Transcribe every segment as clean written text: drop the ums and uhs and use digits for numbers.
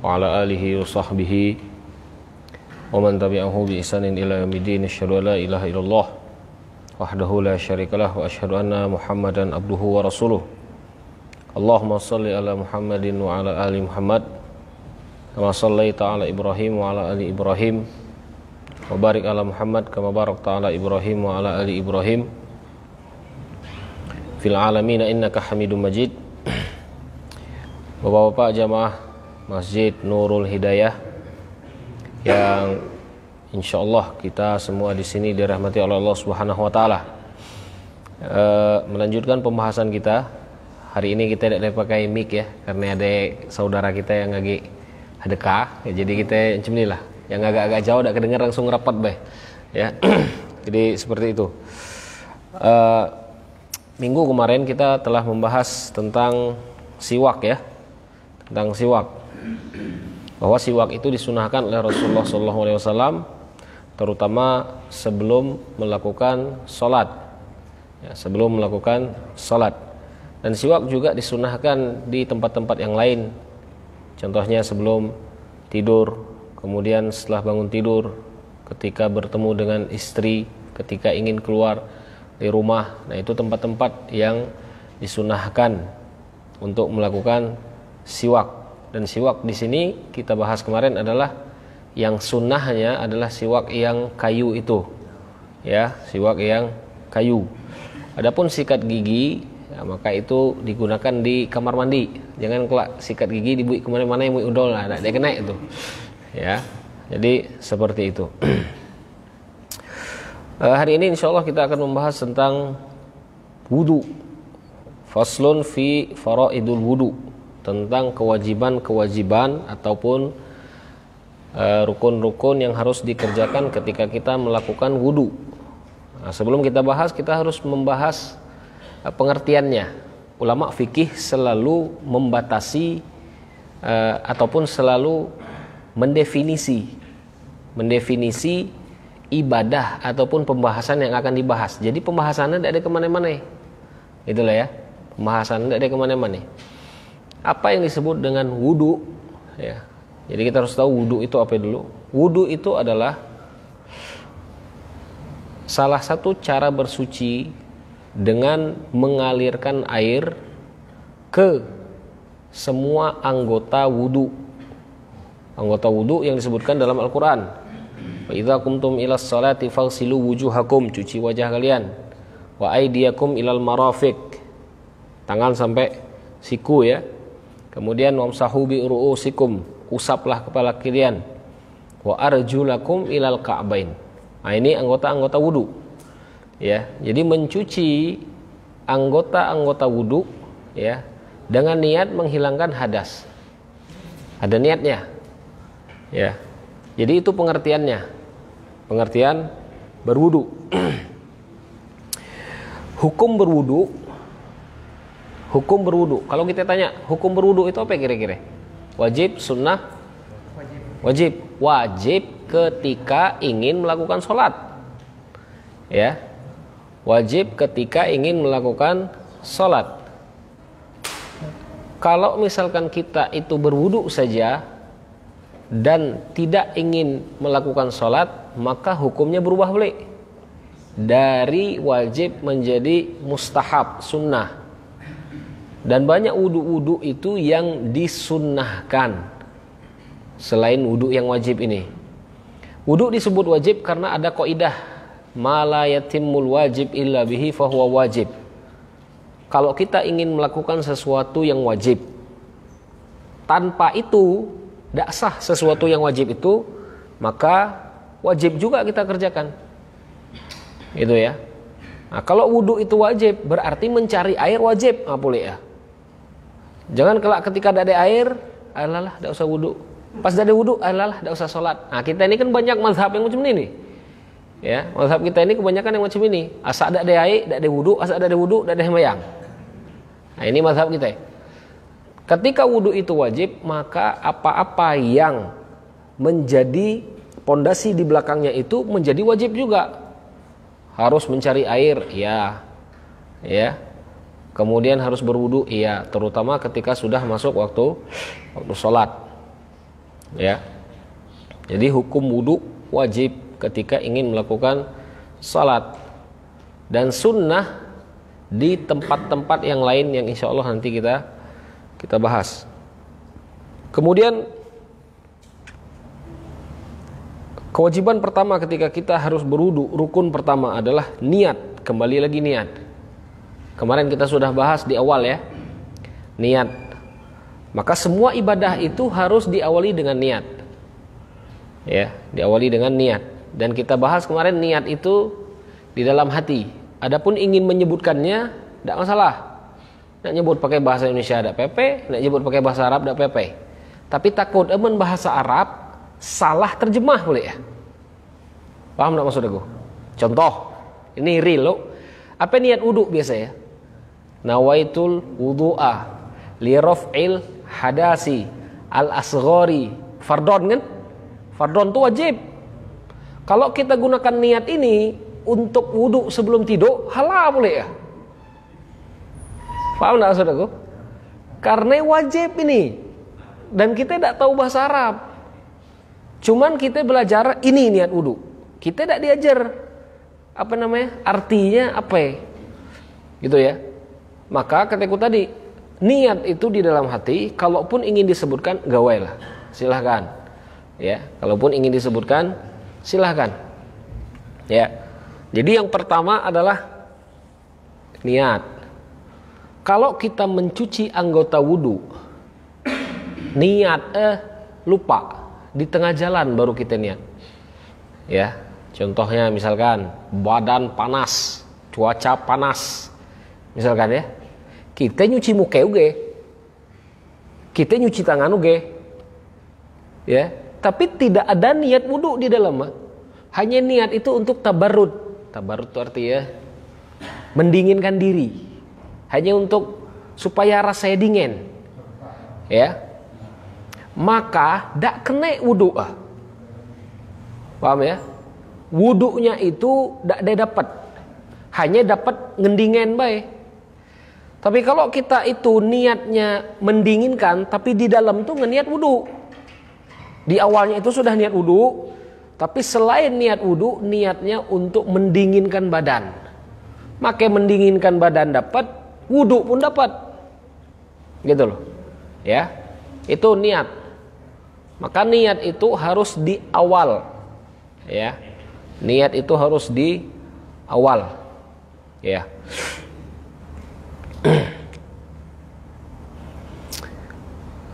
wa ala alihi wa sahbihi wa man tabi'ahu bi ihsanin ila yaumil asyhadu an la ilaha illallah wahdahu la syarikalah wa asyhadu anna Muhammadan abduhu wa rasuluh. Allahumma shalli ala Muhammadin wa ala ali Muhammad kama shallaita ala Ibrahim wa ala ali Ibrahim wa barik ala Muhammad kama barakta ala Ibrahim wa ala ali Ibrahim fil alamin innaka Hamidum Majid. Bapak-bapak jamaah Masjid Nurul Hidayah yang insyaallah kita semua di sini dirahmati oleh Allah Subhanahu wa taala. Melanjutkan pembahasan kita. Hari ini kita tidak pakai mic ya, karena ada saudara kita yang lagi hadekah, ya, jadi kita cemililah yang agak-agak jauh tidak kedengar langsung rapat bae. Ya. Jadi seperti itu. Minggu kemarin kita telah membahas tentang siwak ya. Tentang siwak, bahwa siwak itu disunahkan oleh Rasulullah SAW terutama sebelum melakukan sholat ya, sebelum melakukan sholat. Dan siwak juga disunahkan di tempat-tempat yang lain, contohnya sebelum tidur, kemudian setelah bangun tidur, ketika bertemu dengan istri, ketika ingin keluar di rumah. Nah, itu tempat-tempat yang disunahkan untuk melakukan siwak. Dan siwak di sini kita bahas kemarin adalah yang sunnahnya adalah siwak yang kayu itu, ya, siwak yang kayu. Adapun sikat gigi, ya, maka itu digunakan di kamar mandi. Jangan kelak sikat gigi dibuat kemana-mana yang udol lah, tidak kena itu, ya. Jadi seperti itu. Hari ini insya Allah kita akan membahas tentang wudu. Faslun fi faraidul wudu, tentang kewajiban-kewajiban ataupun rukun-rukun yang harus dikerjakan ketika kita melakukan wudu. Nah, sebelum kita bahas, kita harus membahas pengertiannya. Ulama fikih selalu membatasi ataupun selalu mendefinisi ibadah ataupun pembahasan yang akan dibahas. Jadi pembahasannya tidak ada kemana-mana, itulah ya. Pembahasan tidak ada kemana-mana. Apa yang disebut dengan wudu ya. Jadi kita harus tahu wudu itu apa dulu. Wudu itu adalah salah satu cara bersuci dengan mengalirkan air ke semua anggota wudu. Anggota wudu yang disebutkan dalam Al-Qur'an. Wa idza qumtum ilas salati faghsilu wujuhakum, cuci wajah kalian. Wa aydiyakum ilal marafiq, tangan sampai siku ya. Kemudian wamsahu bi ru'usikum, usaplah kepala kalian. Wa arjulakum ilal ka'bain. Nah, ini anggota-anggota wudu. Ya, jadi mencuci anggota-anggota wudu ya dengan niat menghilangkan hadas. Ada niatnya. Ya. Jadi itu pengertiannya. Pengertian berwudu. Hukum berwudu. Hukum berwudu. Kalau kita tanya, hukum berwudu itu apa kira-kira? Wajib, sunnah? Wajib. Wajib ketika ingin melakukan sholat. Ya. Wajib ketika ingin melakukan sholat. Kalau misalkan kita itu berwudu saja dan tidak ingin melakukan sholat, maka hukumnya berubah balik. Dari wajib menjadi mustahab, sunnah. Dan banyak wudu-wudu itu yang disunnahkan selain wudu yang wajib ini. Wudu disebut wajib karena ada kaidah ma la yatimmul wajib illa bihi fahuwa wajib. Kalau kita ingin melakukan sesuatu yang wajib, tanpa itu tidak sah sesuatu yang wajib itu, maka wajib juga kita kerjakan. Itu ya. Nah, kalau wudu itu wajib, berarti mencari air wajib. Apa boleh ya? Jangan kelak ketika tidak ada air, alalah tidak usah wudu. Pas tidak ada wudu, alalah tidak usah sholat. Nah, kita ini kan banyak mazhab yang macam ini. Ya, mazhab kita ini kebanyakan yang macam ini. Asal tidak ada air, tidak ada wudu. Asal tidak ada wudu, tidak ada sembahyang. Nah, ini mazhab kita. Ketika wudu itu wajib, maka apa-apa yang menjadi pondasi di belakangnya itu menjadi wajib juga. Harus mencari air, ya. Kemudian harus berwudu, iya, terutama ketika sudah masuk waktu sholat. Ya. Jadi hukum wudu wajib ketika ingin melakukan salat, dan sunnah di tempat-tempat yang lain yang insya Allah nanti kita bahas. Kemudian kewajiban pertama ketika kita harus berwudu, rukun pertama adalah niat. Kembali lagi niat. Kemarin kita sudah bahas di awal ya, niat. Maka semua ibadah itu harus diawali dengan niat. Ya, diawali dengan niat. Dan kita bahas kemarin niat itu di dalam hati. Adapun ingin menyebutkannya tidak masalah. Nak nyebut pakai bahasa Indonesia ada PP, nak nyebut pakai bahasa Arab ada PP. Tapi takut bahasa Arab salah terjemah boleh ya. Paham tak maksud aku? Contoh, ini real loh. Apa niat wudu biasa ya? Nawaitul wudu'a li raf'il hadasi al-asghari. Fardon kan? Fardon itu wajib. Kalau kita gunakan niat ini untuk wudu sebelum tidur, halal boleh ya? Paham tak maksud aku? Karena wajib ini. Dan kita tidak tahu bahasa Arab. Cuman kita belajar ini niat wudu. Kita tidak diajar artinya apa ya? Gitu ya. Maka kataku tadi, niat itu di dalam hati. Kalaupun ingin disebutkan, gawailah, silahkan. Ya, kalaupun ingin disebutkan, silahkan. Ya. Jadi yang pertama adalah niat. Kalau kita mencuci anggota wudu, niat lupa, di tengah jalan baru kita niat. Ya, contohnya misalkan badan panas, cuaca panas, misalkan ya, kita nyuci muka uge, kita nyuci tangan uge, ya, tapi tidak ada niat wudu di dalam. Hanya niat itu untuk tabarrud. Tabarrud itu artinya mendinginkan diri. Hanya untuk supaya rasanya dingin. Ya. Maka dak kena wudu. Paham ya? Wudunya itu dak ada dapat. Hanya dapat ngendingen bae. Tapi kalau kita itu niatnya mendinginkan, tapi di dalam tuh ngeniat wudu. Di awalnya itu sudah niat wudu, tapi selain niat wudu, niatnya untuk mendinginkan badan. Maka mendinginkan badan dapat, wudu pun dapat. Gitu loh. Ya. Itu niat. Maka niat itu harus di awal. Ya. Niat itu harus di awal. Ya.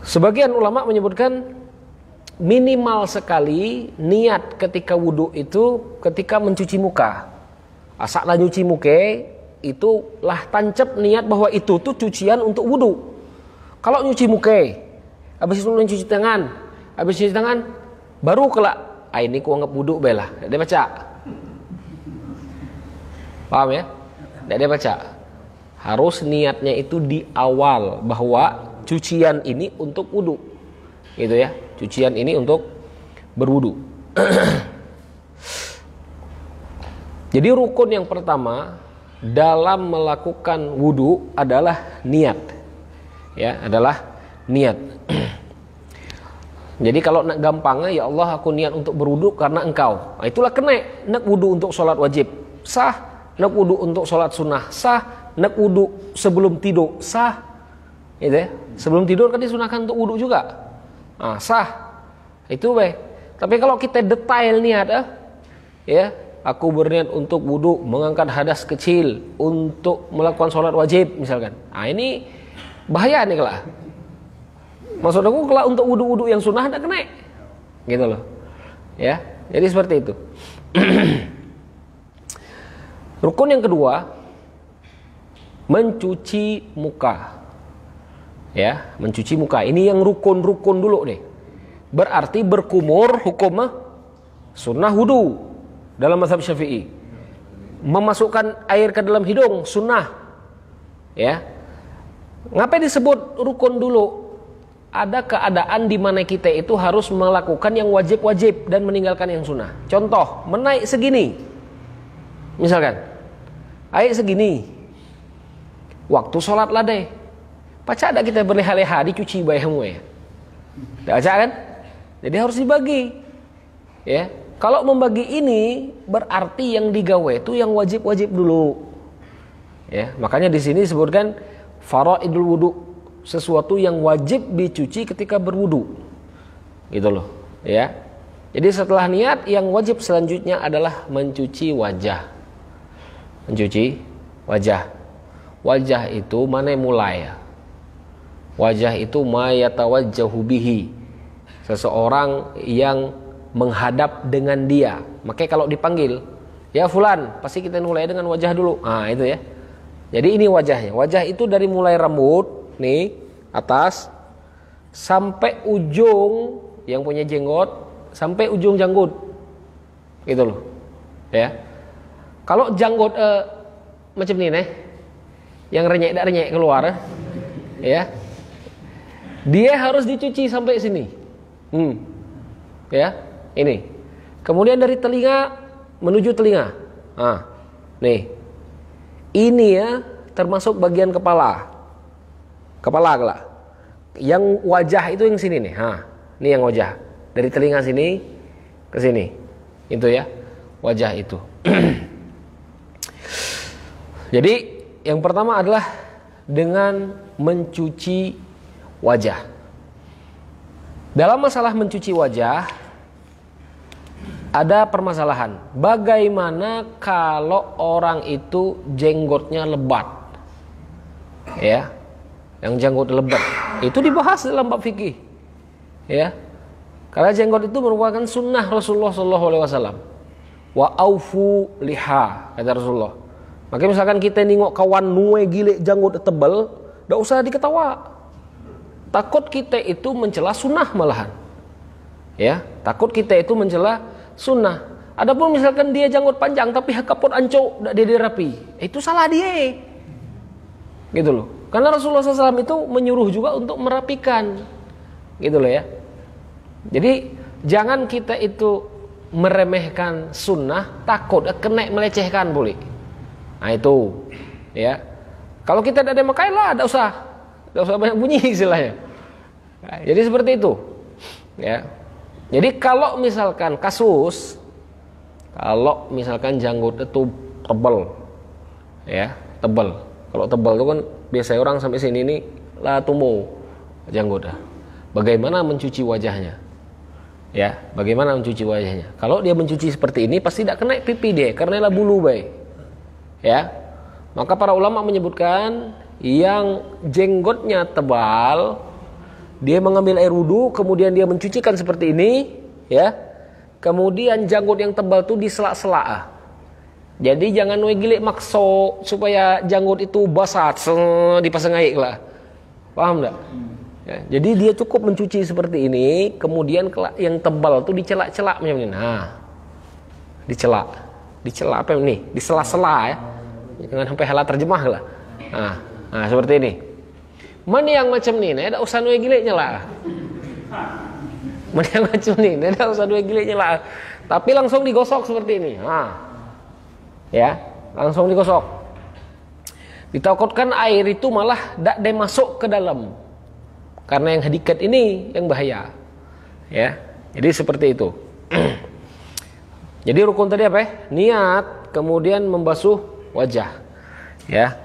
Sebagian ulama menyebutkan minimal sekali niat ketika wudu itu ketika mencuci muka. Asaklah nyuci muka itu lah tancap niat bahwa itu tuh cucian untuk wudu. Kalau nyuci muka, habis itu nyuci tangan, habis nyuci tangan baru kelak ini ku anggap wudu belah. Dia baca. Paham ya? Dia baca. Harus niatnya itu di awal bahwa cucian ini untuk wudu. Gitu ya. Cucian ini untuk berwudu. Jadi rukun yang pertama dalam melakukan wudu adalah niat. Ya, adalah niat. Jadi kalau nak gampangnya, ya Allah aku niat untuk berwudu karena engkau. Nah, itulah kena. Nak wudu untuk sholat wajib sah, nak wudu untuk sholat sunnah sah, nak wudu sebelum tidur sah. Gitu ya. Sebelum tidur kan disunahkan untuk wudu juga. Nah, sah. Itu baik. Tapi kalau kita detail niat ya, aku berniat untuk wudu, mengangkat hadas kecil, untuk melakukan sholat wajib misalkan. Nah, ini bahaya nih kelak. Maksud aku kelak untuk wudu-wudu yang sunnah tidak kena. Gitu loh. Ya, jadi seperti itu. Rukun yang kedua, mencuci muka. Ya, mencuci muka. Ini yang rukun-rukun dulu deh. Berarti berkumur hukum sunnah wudu dalam mazhab Syafi'i. Memasukkan air ke dalam hidung sunnah. Ya. Ngapain disebut rukun dulu? Ada keadaan di mana kita itu harus melakukan yang wajib-wajib dan meninggalkan yang sunnah. Contoh, menaik segini. Misalkan, air segini. Waktu sholat lah deh. Baca ada kita berleha-leha dicuci bayangmu ya. Tidak baca kan? Jadi harus dibagi. Ya. Kalau membagi ini berarti yang digawe itu yang wajib-wajib dulu. Ya, makanya di sini disebutkan faraidul wudu, sesuatu yang wajib dicuci ketika berwudu. Gitu loh, ya. Jadi setelah niat yang wajib selanjutnya adalah mencuci wajah. Mencuci wajah. Wajah itu mana mulai ya? Wajah itu ma yatawajjahu bihi. Seseorang yang menghadap dengan dia. Makanya kalau dipanggil, ya fulan, pasti kita mulai dengan wajah dulu. Ah, itu ya. Jadi ini wajahnya. Wajah itu dari mulai rambut nih atas sampai ujung yang punya jenggot sampai ujung janggut. Gitu loh. Ya. Kalau janggut macam ini nih, yang renyek keluar, ya. Dia harus dicuci sampai sini. Ya, ini. Kemudian dari telinga menuju telinga. Nah, nih. Ini ya termasuk bagian kepala. Kepala kelak. Yang wajah itu yang sini nih. Nah, ini yang wajah. Dari telinga sini ke sini. Itu ya, wajah itu. Jadi, yang pertama adalah dengan mencuci wajah. Dalam masalah mencuci wajah ada permasalahan. Bagaimana kalau orang itu jenggotnya lebat? Ya. Yang jenggot lebat itu dibahas dalam bab fikih. Ya. Karena jenggot itu merupakan sunnah Rasulullah SAW. Wa aufu liha, kata Rasulullah. Maka misalkan kita nengok kawan nuwe gile janggut tebal, enggak usah diketawa. Takut kita itu mencela sunnah malahan. Ya, takut kita itu mencela sunnah. Adapun misalkan dia janggut panjang tapi kapot ancok enggak dia rapi, itu salah dia. Gitu loh. Karena Rasulullah SAW itu menyuruh juga untuk merapikan. Gitu loh ya. Jadi jangan kita itu meremehkan sunnah, takut kena melecehkan boleh. Nah itu, ya. Kalau kita tidak ada makalah, tidak usah banyak bunyi istilahnya. Nah, jadi seperti itu, ya. Jadi kalau misalkan kasus, kalau misalkan janggut itu tebal, ya, tebal. Kalau tebal itu kan biasanya orang sampai sini ini lah tumbuh janggut. Bagaimana mencuci wajahnya? Ya, bagaimana mencuci wajahnya? Kalau dia mencuci seperti ini pasti tidak kena pipi dia, karena lah bulu baik. Ya, maka para ulama menyebutkan yang jenggotnya tebal, dia mengambil air wudu, kemudian dia mencucikan seperti ini, ya. Kemudian janggut yang tebal itu disela-sela. Jadi jangan gilik makso supaya janggut itu basah, dipasang air lah. Paham enggak? Ya, jadi dia cukup mencuci seperti ini, kemudian yang tebal itu dicelak-celak macam ini. Nah, dicela apa ini? Disela-sela ya. Jangan sampai halah terjemah lah. Nah, seperti ini. Mana yang macam ni? Tidak usah nuai giliknya lah. Mana yang macam ni? Tidak usah nuai giliknya lah. Tapi langsung digosok seperti ini. Ya, langsung digosok. Ditakutkan air itu malah tidak masuk ke dalam. Karena yang hadikat ini yang bahaya. Ya, jadi seperti itu. Jadi rukun tadi apa ya? Niat, kemudian membasuh wajah. Ya.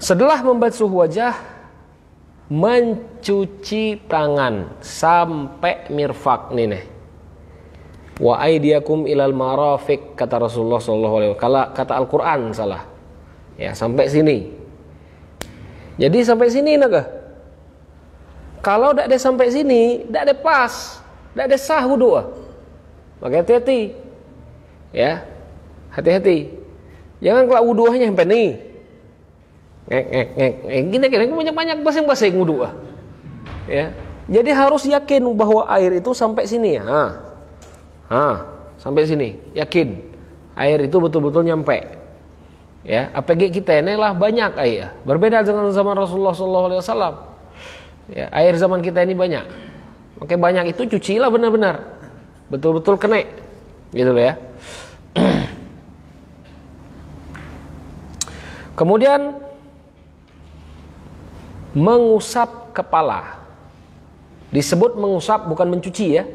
Setelah membasuh wajah, mencuci tangan sampai mirfaq nih. Wa aydiyakum ilal marafiq, kata Rasulullah SAW. Kata Al-Quran salah. Ya, sampai sini. Jadi sampai sini naga. Kalau tidak ada sampai sini, tidak ada pas, tidak ada sah wudu. Maka hati-hati. Ya. Hati-hati. Jangan kalau wudu hanya sampai nih. Gini banyak-banyak basing-basing wudu. Ya. Jadi harus yakin bahwa air itu sampai sini ya. Sampai sini, yakin. Air itu betul-betul nyampe. Ya, APG kita ini lah banyak air. Berbeda dengan zaman Rasulullah SAW. Ya, air zaman kita ini banyak. Oke, banyak itu cucilah benar-benar. Betul-betul kena. Gitu loh ya. Kemudian mengusap kepala. Disebut mengusap bukan mencuci ya.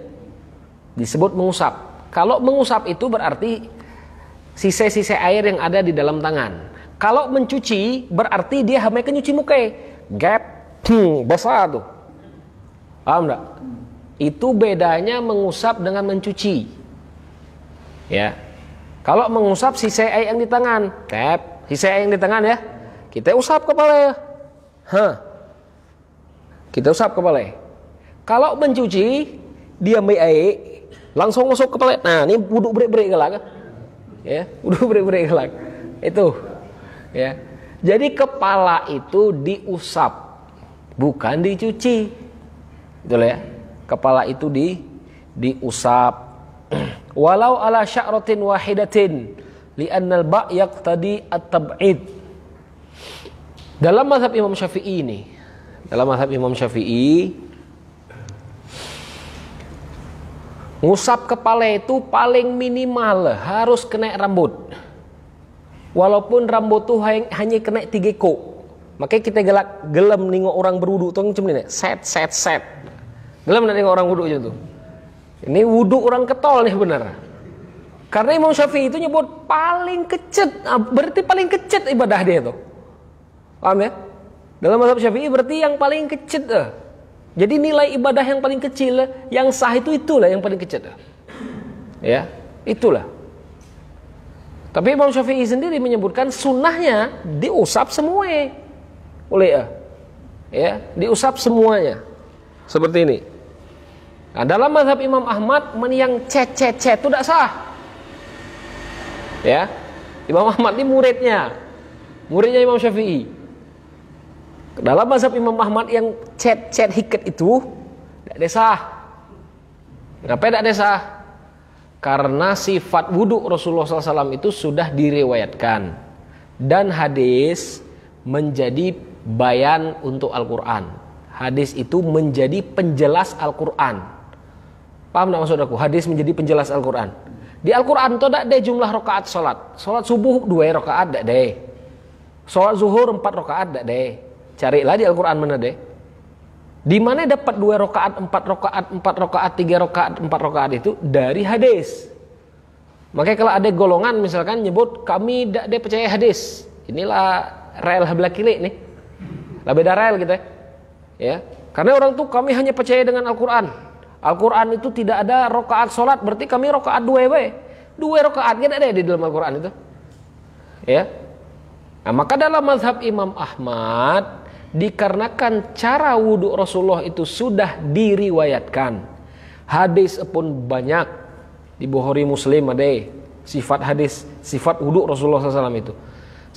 Disebut mengusap. Kalau mengusap itu berarti sisa-sisa air yang ada di dalam tangan. Kalau mencuci berarti dia hamai nyuci muka. Gap, basah tuh. Paham enggak? Itu bedanya mengusap dengan mencuci. Ya. Kalau mengusap sisa air yang di tangan, sisa air yang di tangan ya. Kita usap kepala. Kita usap kepala. Kalau mencuci, dia ambil air, langsung masuk kepala. Nah, ini wuduk berik-berik kelak. Ya, wuduk berik-berik kelak. Itu. Ya. Jadi kepala itu diusap, bukan dicuci. Betul ya? Kepala itu diusap. Walau ala sya'ratin wahidatin li'annal ba' yaqtadi at-tab'id. Dalam mazhab Imam Syafi'i ini, ngusap kepala itu paling minimal harus kena rambut. Walaupun rambut tuh hanya kena 3 kok. Makanya kita gelem nengok orang berwudu tuh macam ni, set. Gelem nak nengok orang wudu macam tu. Ini wudu orang ketol nih benar. Karena Imam Syafi'i itu nyebut paling kecet, berarti paling kecet ibadah dia tuh. Paham ya? Dalam mazhab Syafi'i berarti yang paling kecil. Jadi nilai ibadah yang paling kecil, yang sah itulah yang paling kecil. Ya, itulah. Tapi Imam Syafi'i sendiri menyebutkan sunnahnya diusap semua. Boleh ya, diusap semuanya. Seperti ini. Nah, dalam mazhab Imam Ahmad yang cet itu tidak sah. Ya. Imam Ahmad ini muridnya Imam Syafi'i. Dalam mazhab Imam Ahmad yang cet hikat itu tidak desah. Kenapa tidak desah? Karena sifat wudhu Rasulullah SAW itu sudah diriwayatkan dan hadis menjadi bayan untuk Al-Quran. Hadis itu menjadi penjelas Al-Quran. Paham tak maksud aku? Hadis menjadi penjelas Al-Quran. Di Al-Quran itu tidak ada jumlah rakaat salat. Salat subuh 2 rakaat tidak ada. Salat zuhur 4 rakaat tidak ada. Carilah di Al-Quran mana deh. Di mana dapat 2 rakaat, 4 rakaat, 4 rakaat, 3 rakaat, 4 rakaat itu dari hadis. Makanya kalau ada golongan misalkan nyebut kami tidak ada percaya hadis. Inilah rel belah kilik nih. Lah beda rel kita. Ya. Karena orang tuh kami hanya percaya dengan Al-Quran. Al-Quran itu tidak ada rakaat salat, berarti kami rakaat 2 we. 2 rakaat tidak ada di dalam Al-Quran itu. Ya. Nah, maka dalam mazhab Imam Ahmad dikarenakan cara wudhu Rasulullah itu sudah diriwayatkan, hadis pun banyak di Bukhari Muslim ada sifat hadis, sifat wudhu Rasulullah SAW itu.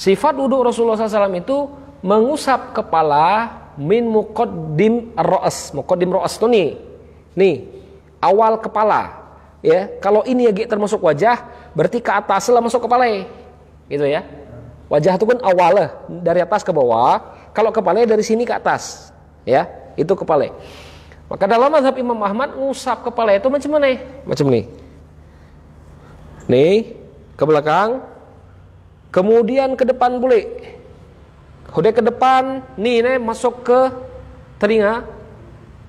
Sifat wudhu Rasulullah SAW itu mengusap kepala min muqaddim ar-ra's. Muqaddim ra's itu nih awal kepala. Ya, kalau ini ya termasuk wajah, berarti ke atas lah masuk kepala, gitu ya. Wajah itu kan awalnya dari atas ke bawah. Kalau kepala dari sini ke atas, ya, itu kepala. Maka dalam mazhab Imam Ahmad ngusap kepala itu macam mana? Macam nih. Nih, ke belakang. Kemudian ke depan boleh. Udah ke depan, nih masuk ke telinga.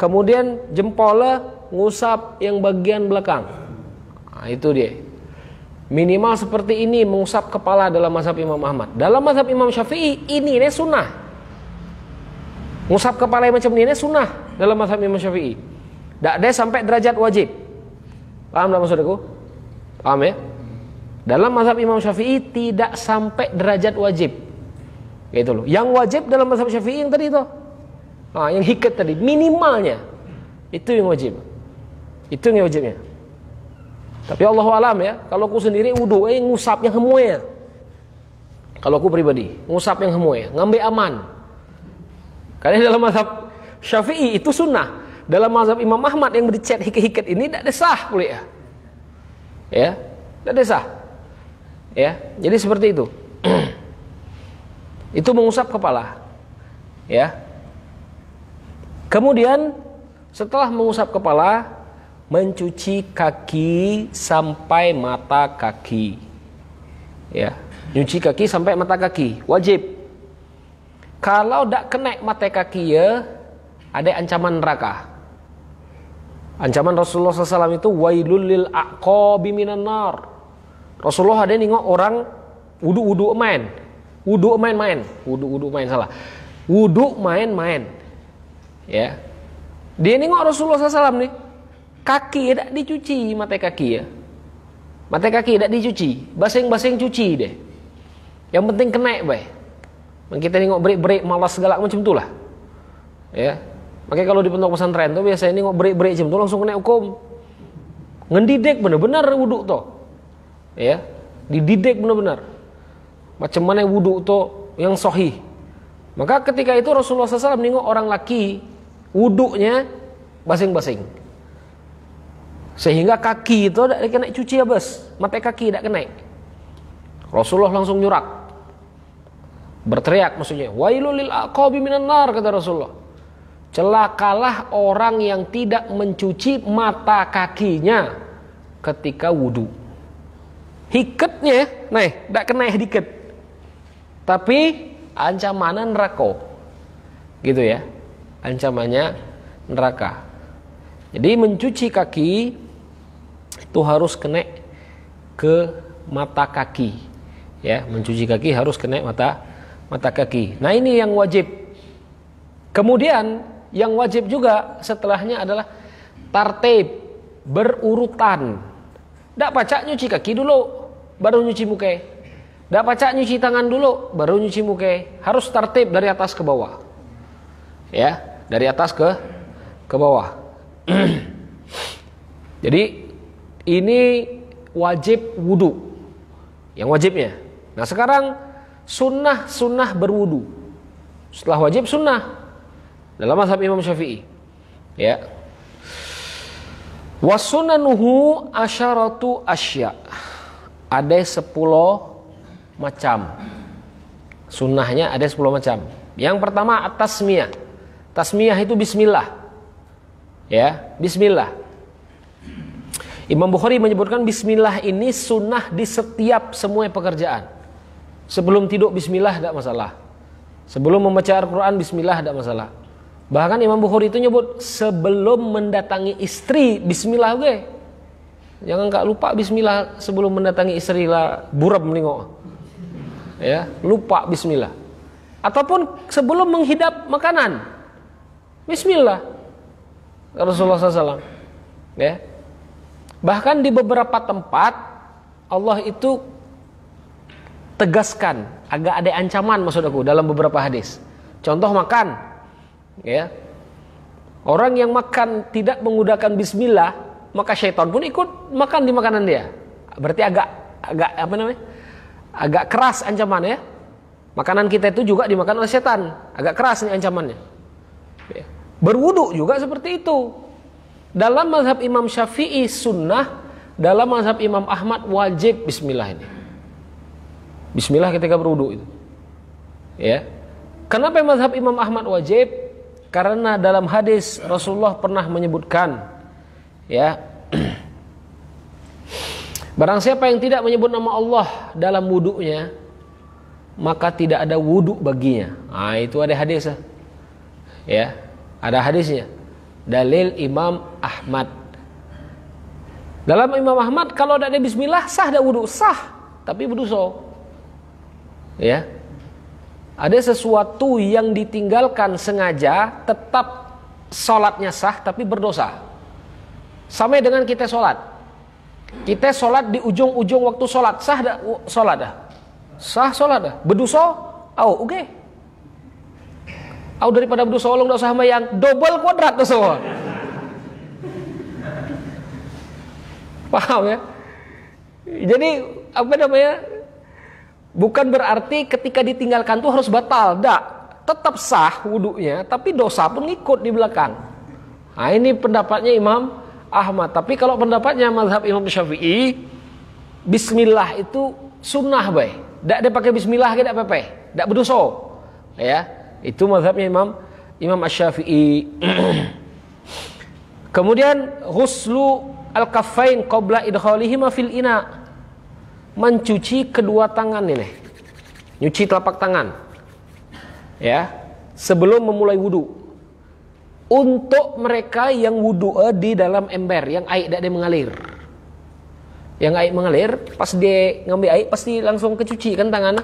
Kemudian jempolnya ngusap yang bagian belakang. Nah, itu dia. Minimal seperti ini mengusap kepala dalam mazhab Imam Ahmad. Dalam mazhab Imam Syafi'i ini sunnah. Ngusap kepala macam ini sunnah dalam mazhab Imam Syafi'i. Tak ada sampai derajat wajib. Paham tak maksud aku? Paham ya? Dalam mazhab Imam Syafi'i tidak sampai derajat wajib. Gitu loh. Yang wajib dalam mazhab Syafi'i yang tadi itu. Nah, yang hikat tadi minimalnya itu yang wajib. Itu yang wajibnya. Tapi Allah alam ya, kalau aku sendiri wudu ngusap yang semua. Kalau aku pribadi, ngusap yang semua, ngambil aman. Karena dalam mazhab Syafi'i itu sunnah. Dalam mazhab Imam Ahmad yang bercet hikat-hikat ini tidak ada sah boleh ya. Ya, tidak ada sah. Ya, jadi seperti itu. Itu mengusap kepala. Ya. Kemudian setelah mengusap kepala, mencuci kaki sampai mata kaki. Ya, nyuci kaki sampai mata kaki, wajib. Kalau tak kena mata kaki ya, ada ancaman neraka. Ancaman Rasulullah SAW itu wailul lil aqabi minan nar. Rasulullah ada nengok orang wudu main. Wudu main-main. Wudu main salah. Wudu main-main. Ya. Dia nengok Rasulullah SAW nih. Kaki tidak dicuci mata kaki ya. Mata kaki tidak dicuci. Basing-basing cuci deh. Yang penting kena bae. Kita nengok break-break malas segala macam itulah. Ya. Makanya kalau di pondok pesantren tuh biasanya nengok break-break macam itu langsung kena hukum. Ngedidik bener-bener wudu tuh. Ya. Dididik bener-bener. Macam mana wudu tuh yang sahih. Maka ketika itu Rasulullah SAW nengok orang laki wudunya basing-basing. Sehingga kaki itu tidak kena cuci habis. Mata kaki tidak kena. Rasulullah langsung nyurak. Berteriak maksudnya. Wailul lil aqabi minan nar kata Rasulullah. Celakalah orang yang tidak mencuci mata kakinya ketika wudu. Hiketnya, tidak kena diket. Tapi ancamannya neraka. Gitu ya. Ancamannya neraka. Jadi mencuci kaki itu harus kena ke mata kaki. Ya, mencuci kaki harus kena mata kaki. Nah, ini yang wajib. Kemudian yang wajib juga setelahnya adalah tartib, berurutan. Tidak pacak nyuci kaki dulu, baru nyuci muka. Tidak pacak nyuci tangan dulu, baru nyuci muka. Harus tartib dari atas ke bawah. Ya, dari atas ke bawah. Jadi ini wajib wudu. Yang wajibnya. Nah sekarang sunnah berwudu. Setelah wajib sunnah. Dalam mazhab Imam Syafi'i. Ya. Wasunanuhu asyaratu asya. Ada 10 macam. Sunnahnya ada 10 macam. Yang pertama at-tasmiyah. Tasmiyah itu bismillah. Ya, bismillah. Imam Bukhari menyebutkan bismillah ini sunnah di setiap semua pekerjaan. Sebelum tidur bismillah tidak masalah. Sebelum membaca Al-Quran bismillah tidak masalah. Bahkan Imam Bukhari itu nyebut sebelum mendatangi istri bismillah gue. Jangan gak lupa bismillah sebelum mendatangi istri lah buram menengok. Ya, lupa bismillah. Ataupun sebelum menghidap makanan. Bismillah. Rasulullah SAW. Ya. Bahkan di beberapa tempat Allah itu tegaskan, agak ada ancaman maksud aku dalam beberapa hadis. Contoh makan. Ya. Orang yang makan tidak menggunakan bismillah, maka syaitan pun ikut makan di makanan dia. Berarti agak apa namanya? Agak keras ancamannya. Makanan kita itu juga dimakan oleh setan. Agak keras nih ancamannya. Ya. Berwudu juga seperti itu. Dalam mazhab Imam Syafi'i sunnah, dalam mazhab Imam Ahmad wajib bismillah ini. Bismillah ketika berwudu itu. Ya. Kenapa mazhab Imam Ahmad wajib? Karena dalam hadis Rasulullah pernah menyebutkan, ya, barang siapa yang tidak menyebut nama Allah dalam wudunya, maka tidak ada wudu baginya. Nah, itu ada hadis, ya, ada hadisnya. Dalil Imam Ahmad. Dalam Imam Ahmad kalau tidak ada bismillah sah ada wudu, sah, tapi berdosa. Ya. Ada sesuatu yang ditinggalkan sengaja tetap sholatnya sah tapi berdosa. Sama dengan kita sholat. Kita sholat di ujung-ujung waktu sholat, sah dah sholat dah. Sah sholat dah. Berdosa, oke. Daripada berdosa Allah tidak usah yang double kuadrat dosa. Paham ya? Jadi apa namanya? Bukan berarti ketika ditinggalkan itu harus batal. Tidak, tetap sah wudunya, tapi dosa pun ngikut di belakang. Nah ini pendapatnya Imam Ahmad. Tapi kalau pendapatnya mazhab Imam Syafi'i, bismillah itu sunnah baik. Tidak ada pakai bismillah, tidak apa-apa. Tidak berdosa. Ya, itu mazhabnya Imam Asy-Syafi'i. Kemudian ghuslu al-kaffain qabla idkhalihima fil ina. Mencuci kedua tangan ini, nyuci telapak tangan, ya, sebelum memulai wudu. untuk mereka yang wudu di dalam ember yang air tidak ada mengalir. Yang air mengalir, pas dia ngambil air pasti langsung kecuci kan tangannya.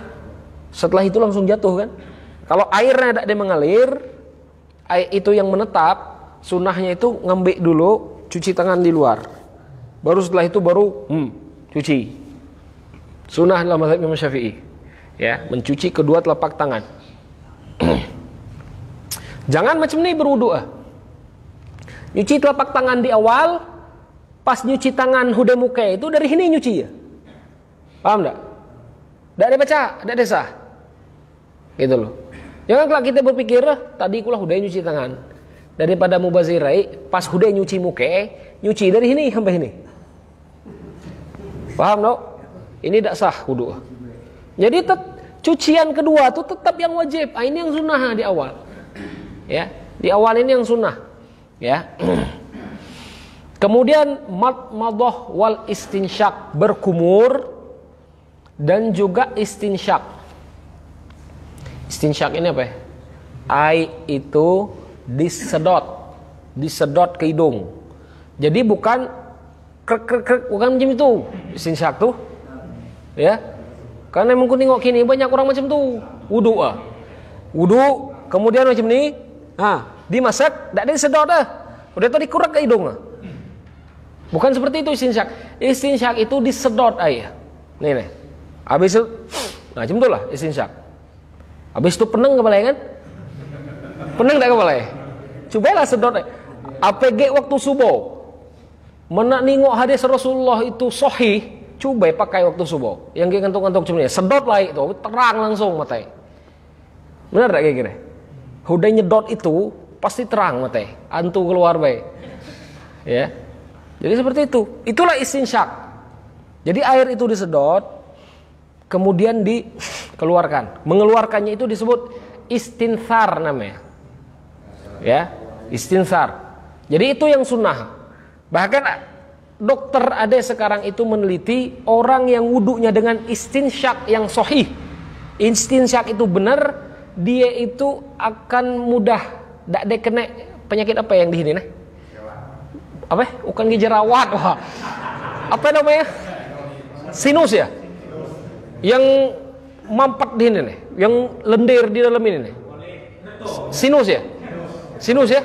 Setelah itu langsung jatuh kan. Kalau airnya tidak ada mengalir, air itu yang menetap, sunnahnya itu ngambil dulu, cuci tangan di luar. Baru setelah itu cuci. Sunnah dalam mazhab Imam Syafi'i. Ya, mencuci kedua telapak tangan. Jangan macam ni berwudu. Nyuci telapak tangan di awal, pas nyuci tangan hudai muka itu dari sini nyuci ya. Paham tak? Tak ada baca, tak ada sah. Gitu loh. Jangan kalau kita berpikir, tadi kulah hudai nyuci tangan. Daripada mubazirai, pas hudai nyuci muka, nyuci dari sini sampai sini. Paham tak? Ini tak sah wudu. Jadi cucian kedua itu tetap yang wajib. Ini yang sunnah di awal. Ya, di awal ini yang sunnah. Ya. Kemudian madmadah wal istinsyak, berkumur dan juga istinsyak. Istinsyak ini apa ya? Air itu disedot ke hidung. Jadi bukan krek bukan macam itu. Istinsyak tuh. Ya. Karena mungkin tengok kini banyak orang macam tu. Wudu Wudu kemudian macam ni, dimasak, tak ada disedot dah. Udah tadi kurang ke hidung. Bukan seperti itu istinsyak. Istinsyak itu disedot air. Nih. Habis itu, macam tu lah istinsyak. Habis itu penang kepala kan? Penang tak kepala? Cubalah sedot air. APG waktu subuh. Mana nengok hadis Rasulullah itu sahih, coba pakai waktu subuh. Yang kantung-kantung macam ni, sedot lah itu, terang langsung matai. Benar tak kira-kira? Hudai nyedot itu pasti terang matai, antu keluar baik. Ya. Jadi seperti itu. Itulah istinsyak. Jadi air itu disedot, kemudian dikeluarkan. Mengeluarkannya itu disebut istinsar namanya. Ya, istinsar. Jadi itu yang sunnah. Bahkan dokter ada sekarang itu meneliti orang yang wudunya dengan istinsyak yang sahih. Istinsyak itu benar, dia itu akan mudah tak ada kena penyakit apa yang di sini nah? Apa? Bukan jerawat, wah. Apa namanya? Sinus ya? Yang mampet di sini nih, yang lendir di dalam ini nih. Sinus ya? Sinus ya?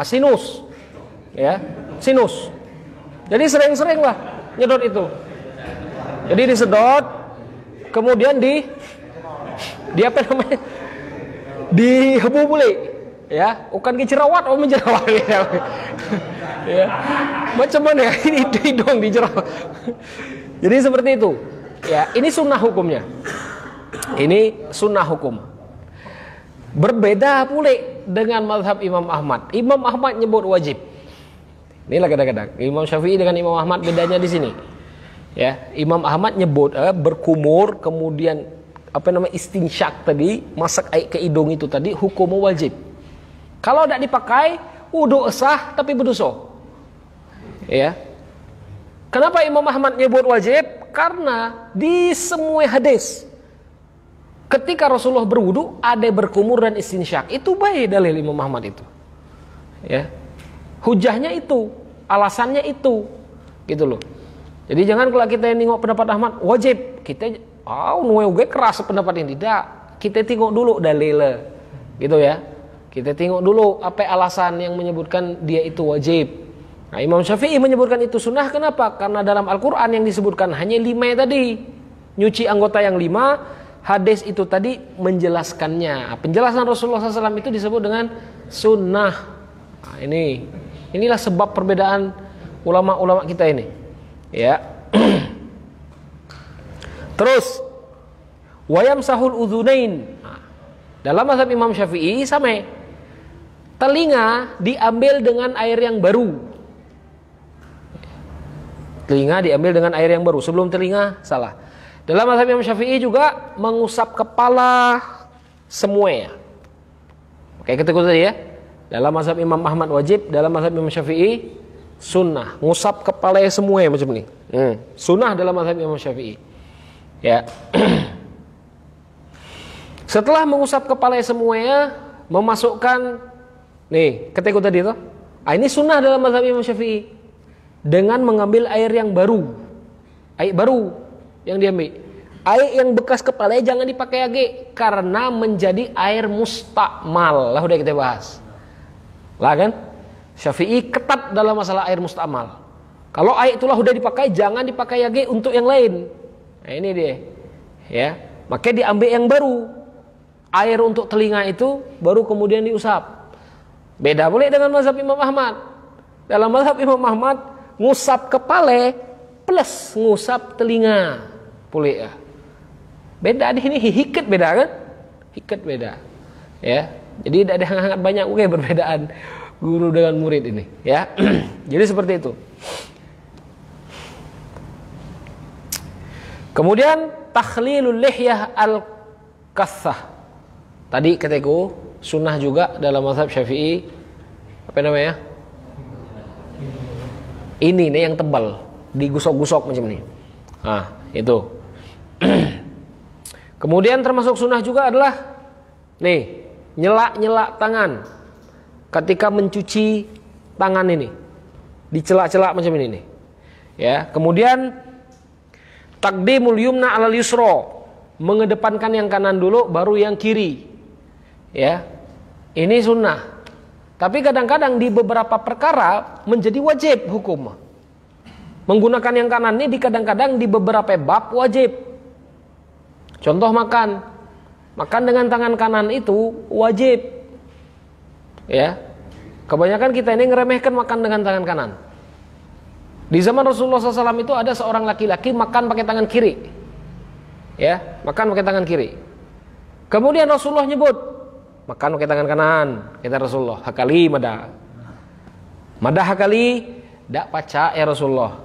Sinus. Ya, sinus. Jadi sering-sering lah nyedot itu. Jadi disedot, kemudian di apa namanya? Dihebu balik. Ya, bukan jerawat, menjerawat. Ya. Macam mana ini hidung dijerawat. Jadi seperti itu. Ya, ini sunnah hukumnya. Ini sunnah hukum. Berbeda pula dengan mazhab Imam Ahmad. Imam Ahmad nyebut wajib. Inilah kadang-kadang Imam Syafi'i dengan Imam Ahmad bedanya di sini. Ya, Imam Ahmad nyebut berkumur, kemudian apa namanya istinsyak tadi, masak air ke hidung itu tadi hukum wajib. Kalau tidak dipakai, wudu sah tapi berdosa. Ya. Kenapa Imam Ahmad nyebut wajib? Karena di semua hadis ketika Rasulullah berwudu ada berkumur dan istinsyak. Itu baik dalil Imam Ahmad itu. Ya. Hujahnya itu, alasannya itu. Gitu loh. Jadi jangan kalau kita nengok pendapat Ahmad wajib, kita nuwe keras pendapat ini. Tidak. Kita tengok dulu dalilnya. Gitu ya. Kita tengok dulu apa alasan yang menyebutkan dia itu wajib. Nah, Imam Syafi'i menyebutkan itu sunnah. Kenapa? Karena dalam Al-Quran yang disebutkan hanya 5 tadi. Nyuci anggota yang 5. Hadis itu tadi menjelaskannya. Penjelasan Rasulullah SAW itu disebut dengan sunnah. Nah, inilah sebab perbedaan ulama-ulama kita ini. Ya. Terus wayam sahul udzunain. Dalam mazhab Imam Syafi'i sama. Telinga diambil dengan air yang baru. Telinga diambil dengan air yang baru. Sebelum telinga salah. Dalam mazhab Imam Syafi'i juga mengusap kepala semuanya. Kayak ketika tadi ya. Dalam mazhab Imam Ahmad wajib, dalam mazhab Imam Syafi'i sunnah. Ngusap kepala semuanya macam ni. Sunnah dalam mazhab Imam Syafi'i. Ya. Setelah mengusap kepala semuanya, memasukkan Nih, ketika tadi itu. Ini sunnah dalam mazhab Imam Syafi'i. Dengan mengambil air yang baru. Air baru yang diambil. Air yang bekas kepala jangan dipakai lagi. Karena menjadi air mustakmal. Lah udah kita bahas. Lah kan? Syafi'i ketat dalam masalah air mustakmal. Kalau air itulah udah dipakai, jangan dipakai lagi untuk yang lain. Nah ini dia. Ya, makanya diambil yang baru. Air untuk telinga itu baru kemudian diusap. Beda boleh dengan mazhab Imam Ahmad. Dalam mazhab Imam Ahmad, ngusap kepala plus ngusap telinga. Boleh ya. Beda di sini hiket beda kan? Hiket beda. Ya. Jadi tidak ada banyak perbedaan guru dengan murid ini, ya. Jadi seperti itu. Kemudian takhlilul lihyah al-kathah. Tadi kataku sunnah juga dalam mazhab Syafi'i. Apa namanya? Ini nih yang tebal, digusok-gusok macam ini. Nah, itu. Kemudian termasuk sunnah juga adalah nih, nyelak-nyelak tangan ketika mencuci tangan ini. Dicelak-celak macam ini nih. Ya, kemudian taqdimul yumna 'alal yusra, mengedepankan yang kanan dulu baru yang kiri. Ya. Ini sunnah. Tapi kadang-kadang di beberapa perkara menjadi wajib hukum. Menggunakan yang kanan ini kadang-kadang di beberapa bab wajib. Contoh makan. Makan dengan tangan kanan itu wajib. Ya. Kebanyakan kita ini ngeremehkan makan dengan tangan kanan. Di zaman Rasulullah SAW itu ada seorang laki-laki makan pakai tangan kiri. Ya, makan pakai tangan kiri. Kemudian Rasulullah nyebut, makan pakai tangan kanan. Kata Rasulullah, hakali mada. Mada hakali, dak paca ya Rasulullah.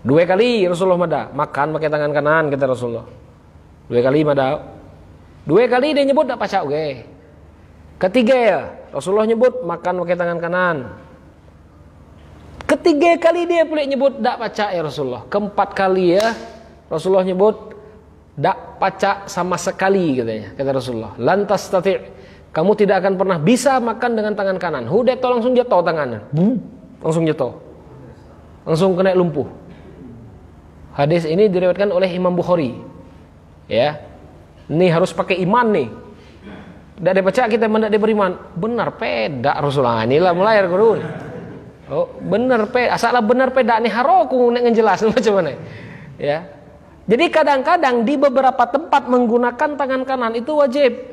2 kali Rasulullah mada, makan pakai tangan kanan kata Rasulullah. 2 kali mada. 2 kali dia nyebut dak paca oke. Ketiga ya, Rasulullah nyebut makan pakai tangan kanan. Ketiga kali dia boleh nyebut dak paca ya Rasulullah. Keempat kali ya Rasulullah nyebut dak paca sama sekali katanya. Kata Rasulullah, lantas tati, kamu tidak akan pernah bisa makan dengan tangan kanan. Udah to langsung jatuh tangannya. Langsung jatuh. Langsung kena lumpuh. Hadis ini diriwayatkan oleh Imam Bukhari. Ya. Ini harus pakai iman nih. Tidak dibaca kita mendak beriman. Benar pedak Rasulullah. Inilah mulai guru. Oh, benar asal benar pedak nih haroku nek ngejelasin macam mana. Ya. Jadi kadang-kadang di beberapa tempat menggunakan tangan kanan itu wajib.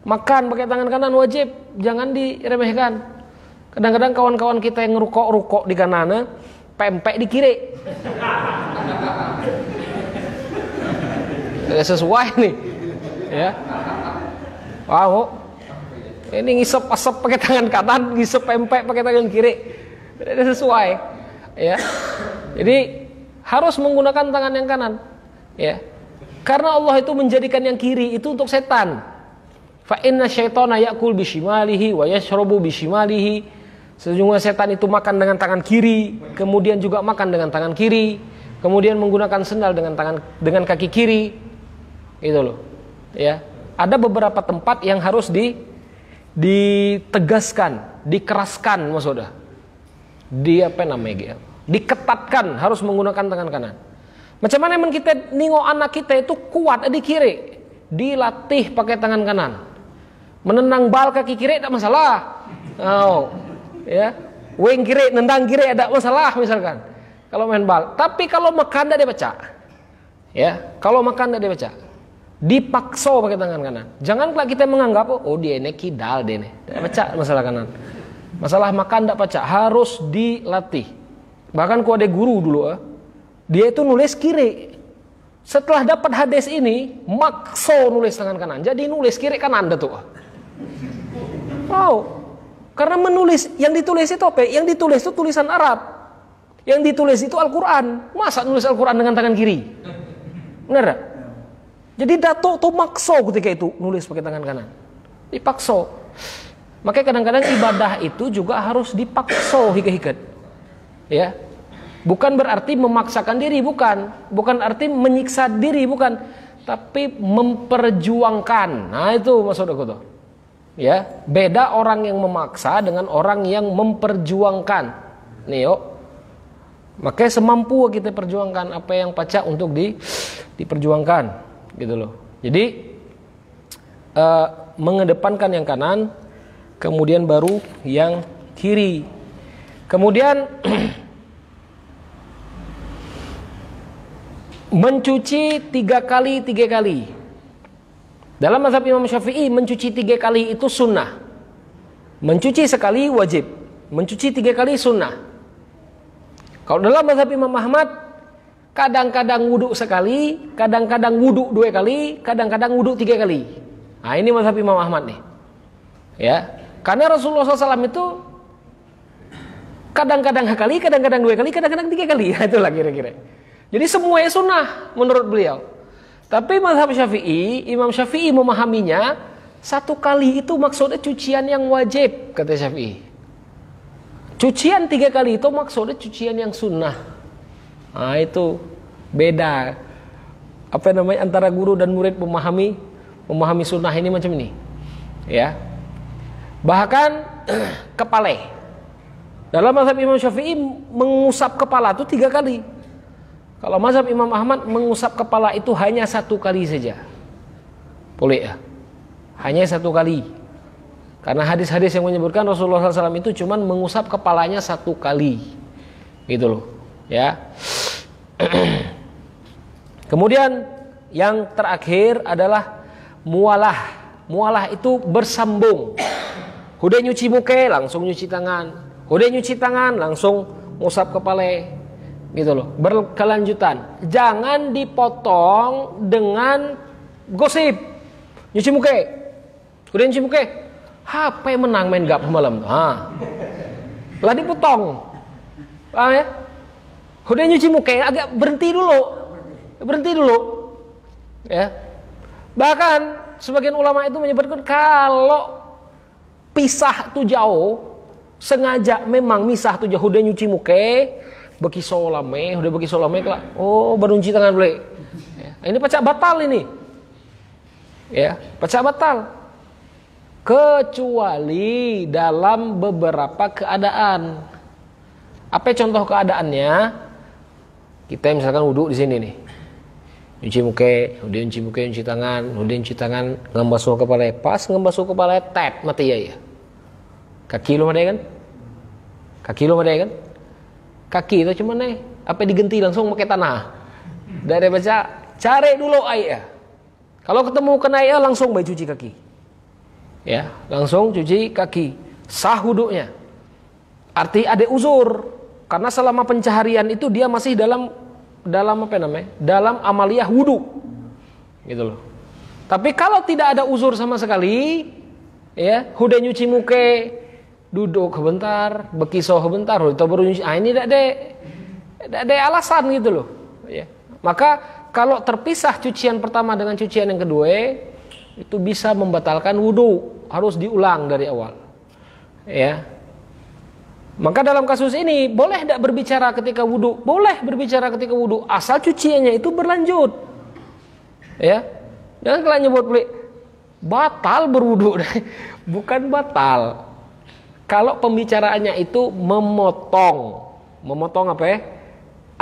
Makan pakai tangan kanan wajib, jangan diremehkan. Kadang-kadang kawan-kawan kita yang ngerukok-rukok di kanan, pempek di kiri. Sesuai nih. Ya. Wow. Ini ngisep asap pakai tangan kanan, ngisep pempek pakai tangan kiri. Tidak sesuai. Ya. Jadi harus menggunakan tangan yang kanan. Ya. Karena Allah itu menjadikan yang kiri itu untuk setan. Fa inna syaitana ya'kul bishimalihi wa yashrabu bishimalihi. Sesungguhnya setan itu makan dengan tangan kiri, kemudian juga makan dengan tangan kiri, kemudian menggunakan sendal dengan kaki kiri. Itu loh. Ya. Ada beberapa tempat yang harus ditegaskan, dikeraskan maksudnya. Diketatkan harus menggunakan tangan kanan. Macam mana men kita nengok anak kita itu kuat di kiri, dilatih pakai tangan kanan. Menendang bal kaki kiri tidak masalah. Oh, ya. Wing kiri, nendang kiri ada masalah misalkan. Kalau main bal, tapi kalau makan tidak dibaca. Ya, kalau makan tidak dibaca. Dipaksa pakai tangan kanan. Janganlah kita menganggap oh dia ini kidal dia ini. Tidak baca masalah kanan. Masalah makan tidak baca, harus dilatih. Bahkan ku ada guru dulu, dia itu nulis kiri. Setelah dapat hadis ini, makso nulis tangan kanan. Jadi nulis kiri kanan dah tuh. Oh, karena menulis yang ditulis itu apa? Yang ditulis itu tulisan Arab. Yang ditulis itu Al-Quran. Masa nulis Al-Quran dengan tangan kiri? Benar tak? Jadi datuk tuh makso ketika itu nulis pakai tangan kanan. Dipakso. Makanya kadang-kadang ibadah itu juga harus dipakso hikat-hikat. Ya. Bukan berarti memaksakan diri, bukan. Bukan arti menyiksa diri, bukan. Tapi memperjuangkan. Nah itu maksud aku tuh. Ya, beda orang yang memaksa dengan orang yang memperjuangkan. Nih, yuk. Makanya semampu kita perjuangkan apa yang pacak untuk diperjuangkan, gitu loh. Jadi mengedepankan yang kanan, kemudian baru yang kiri. Kemudian mencuci 3 kali. Dalam mazhab Imam Syafi'i, mencuci 3 kali itu sunnah. Mencuci sekali wajib, mencuci 3 kali sunnah. Kalau dalam mazhab Imam Ahmad, kadang-kadang wudhu sekali, kadang-kadang wudhu 2 kali, kadang-kadang wudhu 3 kali. Nah, ini mazhab Imam Ahmad nih. Ya, karena Rasulullah SAW itu kadang-kadang sekali, kadang-kadang 2 kali, kadang-kadang 3 kali. Itulah kira-kira. Jadi semuanya sunnah menurut beliau. Tapi mazhab Syafi'i, Imam Syafi'i memahaminya 1 kali itu maksudnya cucian yang wajib, kata Syafi'i. Cucian 3 kali itu maksudnya cucian yang sunnah. Nah, itu beda. Apa namanya, antara guru dan murid memahami sunnah ini macam ini. Ya. Bahkan kepala. Dalam mazhab Imam Syafi'i mengusap kepala itu 3 kali. Kalau mazhab Imam Ahmad mengusap kepala itu hanya 1 kali saja. Boleh ya? Hanya 1 kali. Karena hadis-hadis yang menyebutkan Rasulullah SAW itu cuma mengusap kepalanya 1 kali. Gitu loh. Ya. Kemudian yang terakhir adalah mualah. Mualah itu bersambung. Udah nyuci muka langsung nyuci tangan. Udah nyuci tangan langsung ngusap kepala. Gitu loh, berkelanjutan. Jangan dipotong dengan gosip. Nyuci muka. Udah nyuci muka. HP menang main gap malam. Lah dipotong. Paham ya? Udah nyuci muka agak berhenti dulu. Berhenti dulu. Ya. Bahkan sebagian ulama itu menyebutkan kalau pisah tuh jauh, sengaja memang misah tuh jauh, udah nyuci muka, bagi solame, udah bagi solame kelak. Oh, baru nyuci tangan boleh. Ya. Ini pacak batal ini. Ya, pacak batal. Kecuali dalam beberapa keadaan. Apa contoh keadaannya? Kita misalkan wudhu di sini nih. Nyuci muka, udah nyuci muka, nyuci tangan, ngembasuh kepala. Pas ngembasuh kepala, tap mati ya. Kaki lu ada kan? Kaki lu ada kan? Kaki itu cuma nih, apa digenti langsung pakai tanah. Dari baca, cari dulu air. Kalau ketemu kena air langsung bayi cuci kaki. Ya, langsung cuci kaki. Sah wudunya. Arti ada uzur. Karena selama pencaharian itu dia masih dalam apa namanya? Dalam amaliyah wudu. Gitu loh. Tapi kalau tidak ada uzur sama sekali, ya, udah nyuci muka, duduk sebentar, bekisoh sebentar, itu baru nyuci. Ini tidak ada alasan gitu loh. Ya. Maka kalau terpisah cucian pertama dengan cucian yang kedua, itu bisa membatalkan wudu. Harus diulang dari awal. Ya. Maka dalam kasus ini boleh tidak berbicara ketika wudu? Boleh berbicara ketika wudu, asal cuciannya itu berlanjut. Ya, jangan kalian nyebut batal berwudu, bukan batal. Kalau pembicaraannya itu memotong apa ya?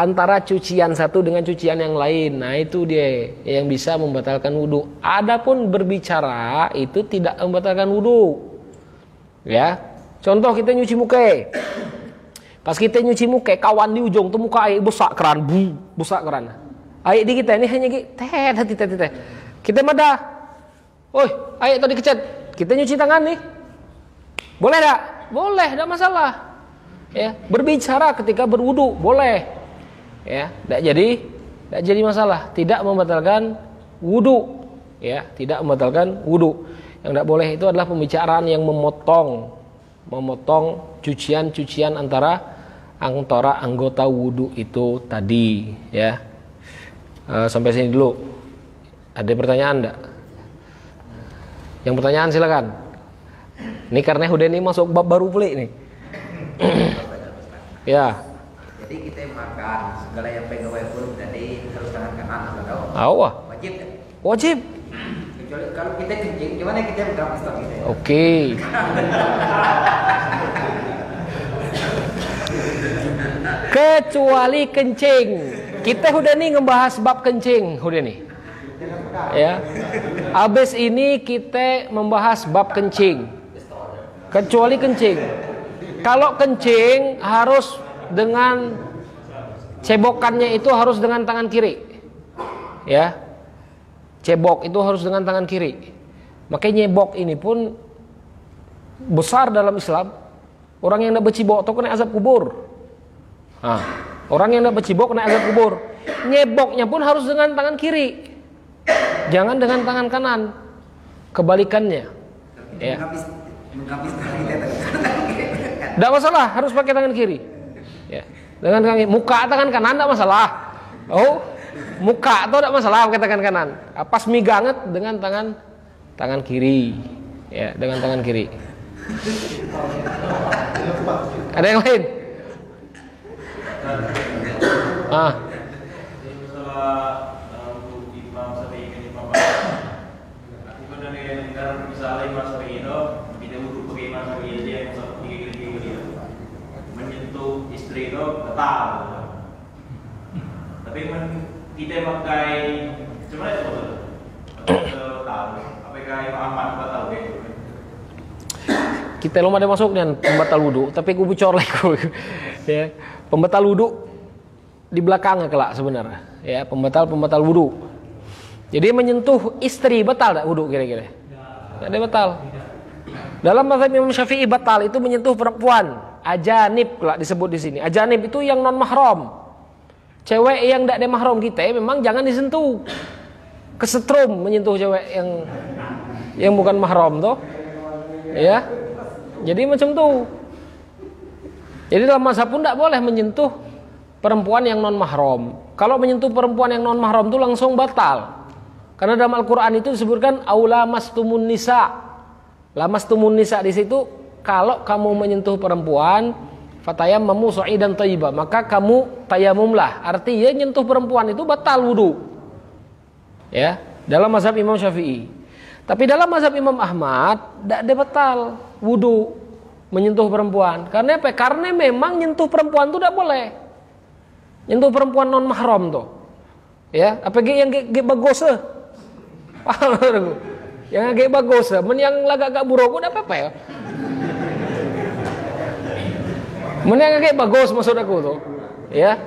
Antara cucian satu dengan cucian yang lain. Nah, itu dia yang bisa membatalkan wudu. Adapun berbicara itu tidak membatalkan wudu. Ya. Contoh kita nyuci muka. Pas kita nyuci muka, kawan di ujung tuh muka air besar keran, besar keran. Air di kita ini hanya teh. Kita madah. Oi, air tadi kecet. Kita nyuci tangan nih. Boleh tak? Boleh, tidak masalah. Ya, berbicara ketika berwudu boleh. Ya, tidak jadi masalah. Tidak membatalkan wudu. Ya, tidak membatalkan wudu. Yang tidak boleh itu adalah pembicaraan yang memotong cucian antara anggota wudu itu tadi. Ya, sampai sini dulu. Ada pertanyaan enggak? Yang pertanyaan silakan. Ini karena udah ini masuk bab baru pula nih. Ya. Jadi kita makan segala yang pegawai pun jadi harus tangan kanan atau Awah. wajib. Wajib. Kecuali kalau kita kencing, gimana kita menggapis tangan kita? Oke. Kecuali kencing. Kita udah nih ngebahas bab kencing, udah nih. Ya. Habis ini kita membahas bab kencing. Kecuali kencing. Kalau kencing harus dengan cebokannya itu harus dengan tangan kiri. Ya. Cebok itu harus dengan tangan kiri. Makanya nyebok ini pun besar dalam Islam. Orang yang tidak bercibok itu kena azab kubur. Nah, orang yang tidak bercibok kena azab kubur. Nyeboknya pun harus dengan tangan kiri. Jangan dengan tangan kanan. Kebalikannya. Ya. Menggapis tangan kita. Tidak masalah, harus pakai tangan kiri. Ya. Dengan tangan kiri. Muka tangan kanan tidak masalah. Oh, muka itu tidak masalah pakai tangan kanan. Pas miganget dengan tangan kiri. Ya, dengan tangan kiri. Ada yang lain? Menyentuh istri itu batal. Tapi kita pakai cuma itu batal. Apa kayak Muhammad batal gitu. Kita belum ada masuk dengan pembatal wudu, tapi gue bocor lagi. Ya, pembatal wudu di belakangnya kelak sebenarnya. Ya, pembatal wudu. Jadi menyentuh istri batal tak wudu kira-kira? Tidak ada batal. Dalam mazhab Imam Syafi'i batal itu menyentuh perempuan ajanib kelak disebut di sini. Ajanib itu yang non mahram. Cewek yang tidak ada mahram kita memang jangan disentuh. Kesetrum menyentuh cewek yang bukan mahram toh. Ya. Jadi macam tuh. Jadi dalam mazhab pun tidak boleh menyentuh perempuan yang non mahram. Kalau menyentuh perempuan yang non mahram itu langsung batal. Karena dalam Al-Qur'an itu disebutkan aula mastumun nisa. Lamastumun nisa di situ kalau kamu menyentuh perempuan fatayammamu sa'idan thayyiban, maka kamu tayamumlah. Artinya nyentuh perempuan itu batal wudu. Ya, dalam mazhab Imam Syafi'i. Tapi dalam mazhab Imam Ahmad tidak ada batal wudu menyentuh perempuan. Karena apa? Karena memang nyentuh perempuan itu tidak boleh. Nyentuh perempuan non mahram tuh. Ya, apa yang bagus eh? Paham aku? Yang agak bagus, men yang agak buruk udah apa ya? Men yang agak bagus maksud aku tuh. Ya.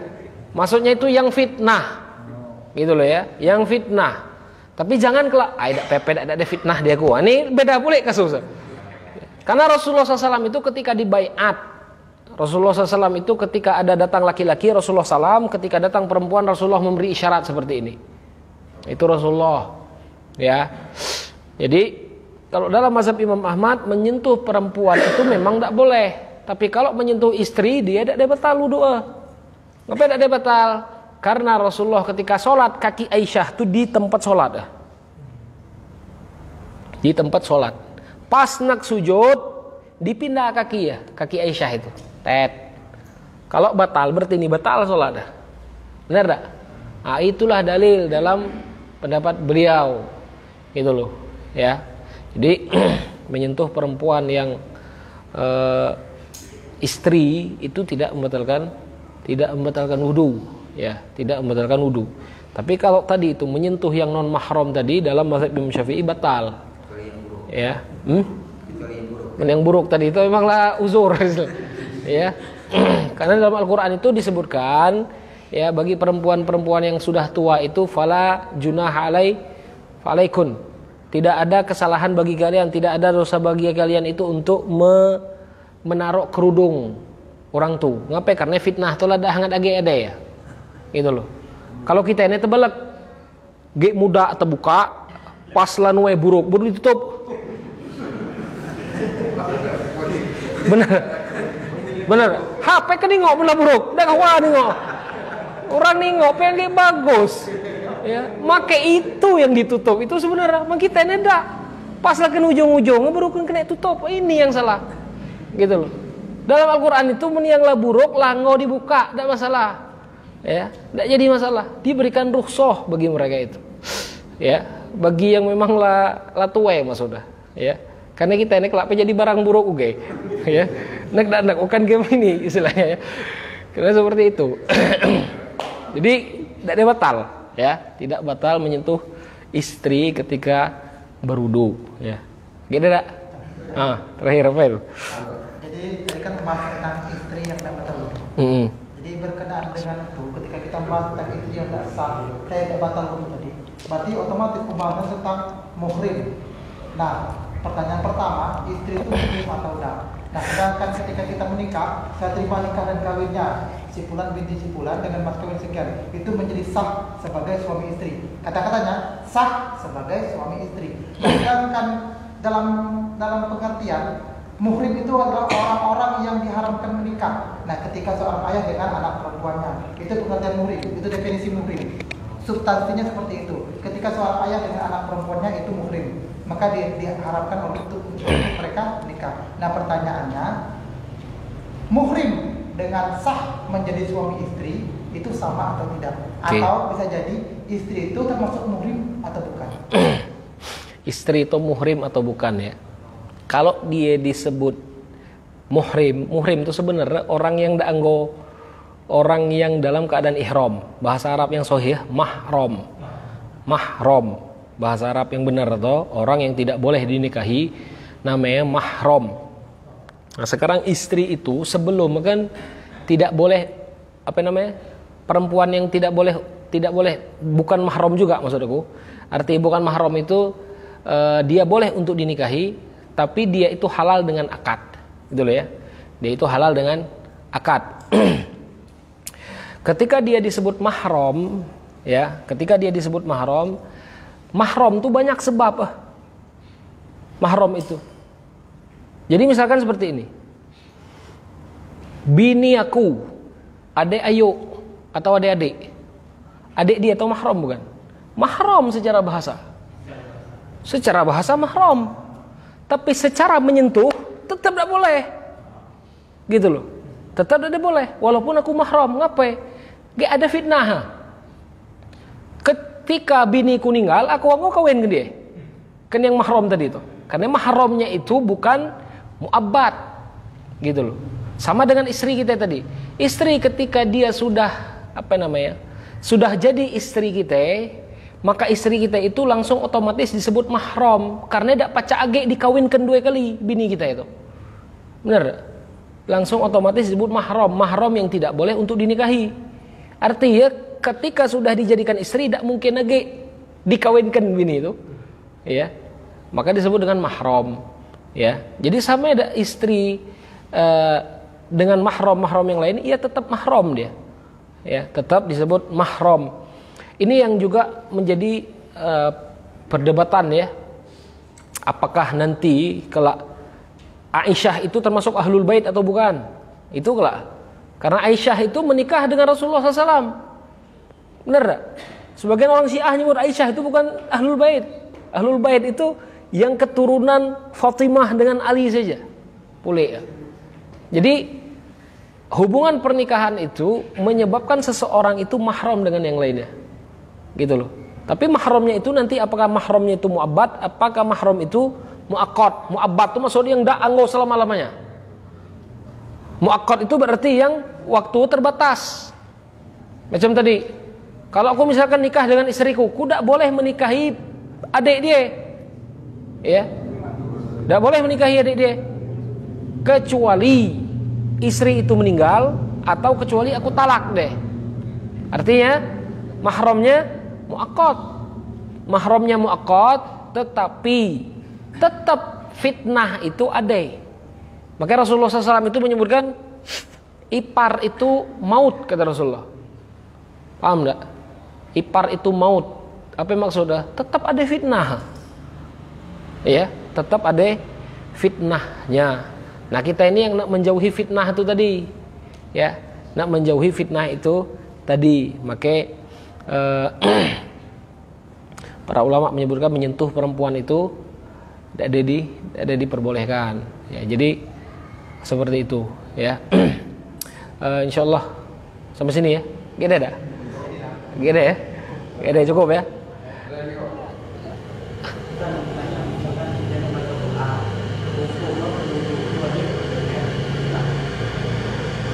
Maksudnya itu yang fitnah. Gitu loh ya, yang fitnah. Tapi jangan kelak, tidak pepe, tidak ada fitnah dia ku. Ini beda pula kasusnya. Karena Rasulullah SAW itu ketika dibaiat, Rasulullah SAW itu ketika ada datang laki-laki, Rasulullah SAW, ketika datang perempuan, Rasulullah memberi isyarat seperti ini. Itu Rasulullah. Ya. Jadi kalau dalam mazhab Imam Ahmad menyentuh perempuan itu memang tidak boleh. Tapi kalau menyentuh istri dia tidak ada batal wudu. Kenapa tidak ada batal? Karena Rasulullah ketika sholat kaki Aisyah itu di tempat sholat. Di tempat sholat. Pas nak sujud dipindah kaki ya, kaki Aisyah itu. Tet. Kalau batal berarti ini batal sholat. Benar tak? Nah, itulah dalil dalam pendapat beliau. Gitu loh. Ya. Jadi menyentuh perempuan yang istri itu tidak membatalkan wudu. Ya, tidak membatalkan wudu. Tapi kalau tadi itu menyentuh yang non mahram tadi dalam mazhab Imam Syafi'i batal. Ya, yang buruk tadi itu memanglah uzur. Ya, karena dalam Al-Quran itu disebutkan ya bagi perempuan-perempuan yang sudah tua itu fala junaha alaikum. Tidak ada kesalahan bagi kalian, tidak ada dosa bagi kalian itu untuk menaruh kerudung orang tu. Ngapain? Karena fitnah tu lah dah hangat age ada ya. Gitu loh. Kalau kita ini tebelak ge muda terbuka pas lanue buruk ditutup. Bener. HP kan ningok belah buruk. Dah kawan ningok. Orang ningok pengen ge bagus. Ya, make itu yang ditutup. Itu sebenarnya mak kita ini dak. Pas lagi ujung-ujung baru kena tutup. Ini yang salah. Gitu loh. Dalam Al-Qur'an itu men yang lah buruk langau dibuka, tidak masalah. Ya, tidak jadi masalah. Diberikan rukhsah bagi mereka itu. Ya, bagi yang memang la tuwe maksudnya, ya. Karena kita ini kelapa jadi barang buruk uge, ya. Nak kan game ini istilahnya, ya. Karena seperti itu. Jadi tidak batal, ya, tidak batal menyentuh istri ketika berwudu, ya. Gitu tak? Terakhir apa itu? Jadi tadi kan membahas tentang istri yang tidak batal. Jadi berkenaan dengan itu, ketika kita membahas tentang istri yang tidak sah, tidak batal wudu tadi, berarti otomatis pembahasan tentang muhrim. Nah, pertanyaan pertama, istri itu muhrim atau tidak? Nah, sedangkan ketika kita menikah, saya terima nikah dan kawinnya si Fulan binti si Fulan dengan mas kawin sekian, itu menjadi sah sebagai suami istri. Kata-katanya sah sebagai suami istri. Sedangkan dalam pengertian muhrim itu adalah orang-orang yang diharamkan menikah. Nah, ketika seorang ayah dengan anak perempuannya, itu pengertian muhrim, itu definisi muhrim. Substansinya seperti itu. Ketika seorang ayah dengan anak perempuannya itu muhrim, maka diharapkan untuk mereka menikah. Nah, pertanyaannya, muhrim dengan sah menjadi suami istri itu sama atau tidak? Atau bisa jadi istri itu termasuk muhrim atau bukan? Istri itu muhrim atau bukan, ya? Kalau dia disebut muhrim itu sebenarnya orang yang daanggo, orang yang dalam keadaan ihram. Bahasa Arab yang sahih mahram. Bahasa Arab yang benar atau orang yang tidak boleh dinikahi namanya mahram. Nah, sekarang istri itu sebelum kan tidak boleh perempuan yang tidak boleh bukan mahram juga maksudku. Artinya bukan mahram itu dia boleh untuk dinikahi, tapi dia itu halal dengan akad, gitu loh, ya. Dia itu halal dengan akad. Ketika dia disebut mahram, ya, mahram itu banyak sebab. Mahram itu. Jadi misalkan seperti ini. Bini aku, adik ayu atau adik-adik. Adik dia atau mahram bukan? Mahram secara bahasa. Secara bahasa mahram. Tapi secara menyentuh tetap tidak boleh. Gitu loh. Tetap tidak boleh walaupun aku mahram. Ngapain? Gak ada fitnah. Ketika biniku meninggal, aku kawin ke dia. Kan yang mahram tadi itu. Karena mahramnya itu bukan mu'abbad. Gitu loh. Sama dengan istri kita tadi. Istri ketika dia sudah sudah jadi istri kita, maka istri kita itu langsung otomatis disebut mahram. Karena tidak pacak age dikawinkan 2 kali bini kita itu. Benar? Langsung otomatis disebut mahram. Mahram yang tidak boleh untuk dinikahi. Artinya ketika sudah dijadikan istri tidak mungkin lagi dikawinkan bini itu, ya, maka disebut dengan mahram, ya. Jadi sama ada istri dengan mahram yang lain, ia tetap mahram dia, ya, tetap disebut mahram. Ini yang juga menjadi perdebatan, ya, apakah nanti kelak Aisyah itu termasuk ahlul bait atau bukan? Itu kelak. Karena Aisyah itu menikah dengan Rasulullah SAW. Benar tak? Sebagian orang Syiah nyebut Aisyah itu bukan ahlul bait. Ahlul bait itu yang keturunan Fatimah dengan Ali saja. Boleh, ya. Jadi hubungan pernikahan itu menyebabkan seseorang itu mahram dengan yang lainnya. Gitu loh. Tapi mahramnya itu nanti apakah mahramnya itu mu'abbad, apakah mahram itu mu'aqqad. Mu'abbad itu maksudnya yang dak anggo selama-lamanya. Mu'aqqad itu berarti yang waktu terbatas. Macam tadi, kalau aku misalkan nikah dengan istriku, aku tidak boleh menikahi adik dia, ya, tidak boleh menikahi adik dia, kecuali istri itu meninggal atau kecuali aku talak deh. Artinya mahramnya mu'aqqad, mahramnya mu'aqqad, tetapi tetap fitnah itu ada. Maka Rasulullah SAW itu menyebutkan ipar itu maut, kata Rasulullah. Paham enggak? Ipar itu maut. Apa maksudnya? Tetap ada fitnah. Ya, tetap ada fitnahnya. Nah, kita ini yang nak menjauhi fitnah itu tadi. Ya, nak menjauhi fitnah itu tadi. Maka para ulama menyebutkan menyentuh perempuan itu tidak ada diperbolehkan. Ya, jadi seperti itu, ya. Insyaallah sampai sini, ya. Gede dah. Gede, ya. Gede cukup, ya.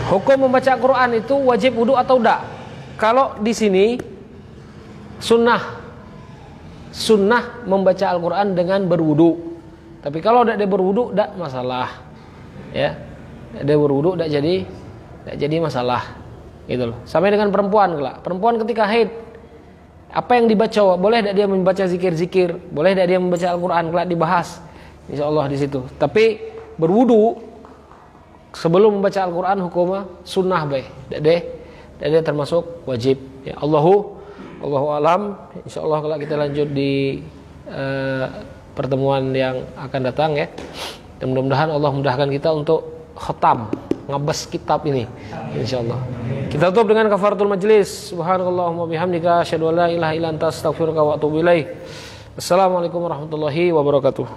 Hukum membaca Al-Quran itu wajib wudu atau tidak? Kalau di sini sunnah membaca Al-Quran dengan berwudu. Tapi kalau tidak ada berwudu, tidak masalah. Ya, ada berwudu tidak jadi masalah. Gitu loh. Sampai dengan perempuan, perempuan ketika haid, apa yang dibaca? Boleh tidak dia membaca zikir-zikir? Boleh tidak dia membaca Al-Quran? Kelak dibahas, insya Allah di situ. Tapi berwudu sebelum membaca Al-Quran hukumnya sunnah baik. Dia termasuk wajib. Ya, Allahu alam. Insya Allah kalau kita lanjut di pertemuan yang akan datang ya. Dan mudah-mudahan Allah mudahkan kita untuk khatam, ngabas kitab ini. Insya Allah. Kita tutup dengan kafaratul majlis. Subhanallahumma bihamdika asyhadu an la ilaha illa anta astaghfiruka wa atubu ilaik. Assalamualaikum warahmatullahi wabarakatuh.